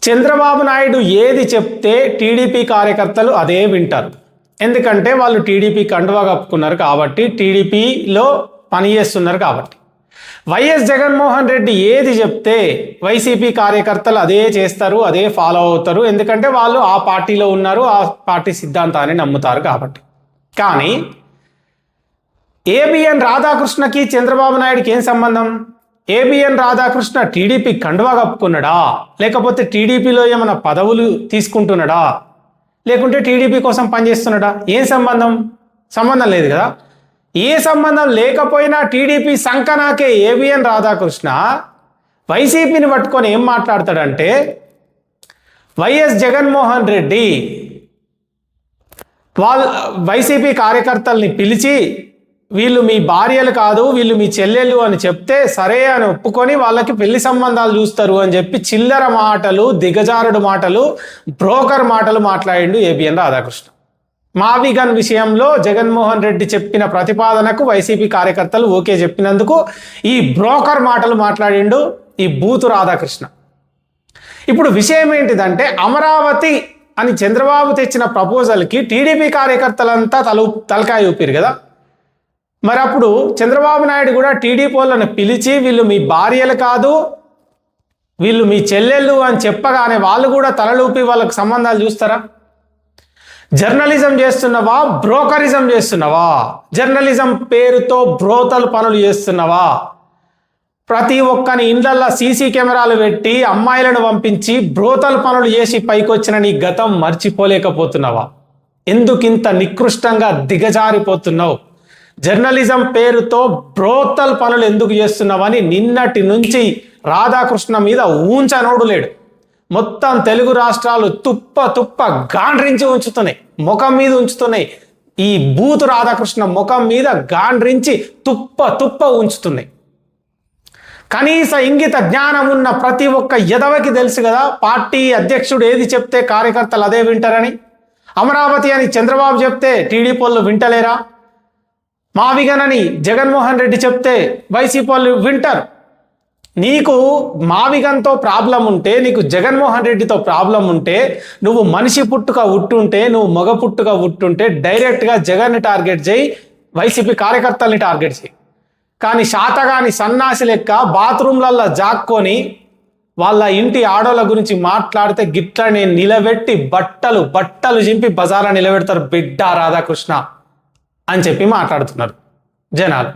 చంద్రబాబు నాయుడు ఏది చెప్తే టీడీపీ కార్యకర్తలు అదే వింటారు. ఎందుకంటే వాళ్ళు టీడీపీ కండువా కప్పుకున్నారు కాబట్టి, టీడీపీలో పనిచేస్తున్నారు కాబట్టి. వైఎస్ జగన్మోహన్ రెడ్డి ఏది చెప్తే వైసీపీ కార్యకర్తలు అదే చేస్తారు, అదే ఫాలో అవుతారు. ఎందుకంటే వాళ్ళు ఆ పార్టీలో ఉన్నారు, ఆ పార్టీ సిద్ధాంతాన్ని నమ్ముతారు కాబట్టి. కానీ ఏబిఎన్ రాధాకృష్ణకి చంద్రబాబు నాయుడుకి ఏం సంబంధం? ఏబిఎన్ రాధాకృష్ణ టీడీపీ కండువా కప్పుకున్నాడా, లేకపోతే టీడీపీలో ఏమైనా పదవులు తీసుకుంటున్నాడా, లేకుంటే టీడీపీ కోసం పనిచేస్తున్నాడా? ఏం సంబంధం? సంబంధం లేదు కదా. ఏ సంబంధం లేకపోయినా టీడీపీ సంకనాకే ఏబిఎన్ రాధాకృష్ణ వైసీపీని పట్టుకొని ఏం మాట్లాడతాడంటే, వైఎస్ జగన్మోహన్ రెడ్డి వైసీపీ కార్యకర్తల్ని పిలిచి వీళ్ళు మీ భార్యలు కాదు, వీళ్ళు మీ చెల్లెళ్ళు అని చెప్తే సరే అని ఒప్పుకొని వాళ్ళకి పెళ్లి సంబంధాలు చూస్తారు అని చెప్పి చిల్లర మాటలు, దిగజారుడు మాటలు, బ్రోకర్ మాటలు మాట్లాడిండు ఏబిఎన్ రాధాకృష్ణ. మావిగన్ విషయంలో జగన్మోహన్ రెడ్డి చెప్పిన ప్రతిపాదనకు వైసీపీ కార్యకర్తలు ఓకే చెప్పినందుకు ఈ బ్రోకర్ మాటలు మాట్లాడిండు ఈ బూతు రాధాకృష్ణ. ఇప్పుడు విషయం ఏంటిదంటే, అమరావతి అని చంద్రబాబు తెచ్చిన ప్రపోజల్కి టీడీపీ కార్యకర్తలంతా తలకాయ ఊపిరు కదా. మరి అప్పుడు చంద్రబాబు నాయుడు కూడా టీడీపీ వాళ్ళని పిలిచి వీళ్ళు మీ భార్యలు కాదు, వీళ్ళు మీ చెల్లెళ్ళు అని చెప్పగానే వాళ్ళు కూడా తలలూపి వాళ్ళకి సంబంధాలు చూస్తారా? జర్నలిజం చేస్తున్నావా, బ్రోకరిజం చేస్తున్నావా? జర్నలిజం పేరుతో బ్రోతలు పనులు చేస్తున్నావా? ప్రతి ఒక్కని ఇండ్లల్లో సీసీ కెమెరాలు పెట్టి అమ్మాయిలను పంపించి బ్రోతలు పనులు చేసి పైకొచ్చిన నీ గతం మర్చిపోలేకపోతున్నావా? ఎందుకింత నికృష్టంగా దిగజారిపోతున్నావు? జర్నలిజం పేరుతో బ్రోతల్ పనులు ఎందుకు చేస్తున్నావని నిన్నటి నుంచి రాధాకృష్ణ మీద ఊంచనోడు లేడు. మొత్తం తెలుగు రాష్ట్రాలు తుప్ప గాండ్రించి ఉంచుతున్నాయి, ముఖం మీద ఉంచుతున్నాయి. ఈ బూతు రాధాకృష్ణ ముఖం మీద గాండ్రించి తుప్ప ఉంచుతున్నాయి. కనీస ఇంగిత జ్ఞానం ఉన్న ప్రతి ఒక్క ఎదవకి తెలుసు కదా, పార్టీ అధ్యక్షుడు ఏది చెప్తే కార్యకర్తలు అదే వింటారని. అమరావతి అని చంద్రబాబు చెప్తే టీడీపీ వాళ్ళు వింటలేరా? మావిగన్ అని జగన్మోహన్ రెడ్డి చెప్తే వైసీపీ వాళ్ళు వింటారు. నీకు మావిగన్తో ప్రాబ్లం ఉంటే, నీకు జగన్మోహన్ రెడ్డితో ప్రాబ్లం ఉంటే, నువ్వు మనిషి పుట్టుక ఉట్టుంటే, నువ్వు మగ పుట్టుక ఉట్టుంటే డైరెక్ట్గా జగన్ని టార్గెట్ చేయి, వైసీపీ కార్యకర్తల్ని టార్గెట్ చేయి. కానీ శాతగాని సన్నాసి లెక్క బాత్రూమ్లల్లో జాక్కొని వాళ్ళ ఇంటి ఆడోళ్ళ గురించి మాట్లాడితే గిట్లని నిలబెట్టి బట్టలు చింపి బజార్లో నిలబెడతారు బిడ్డ రాధాకృష్ణ అని చెప్పి మాట్లాడుతున్నారు జనాలు.